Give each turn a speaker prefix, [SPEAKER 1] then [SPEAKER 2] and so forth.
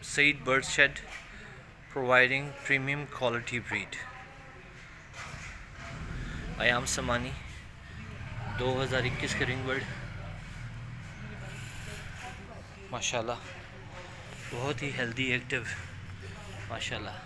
[SPEAKER 1] Said Bird Shed, providing premium quality breed. Ayam Cemani 2021 के ring bird माशाल्लाह, बहुत ही healthy active माशाल्लाह।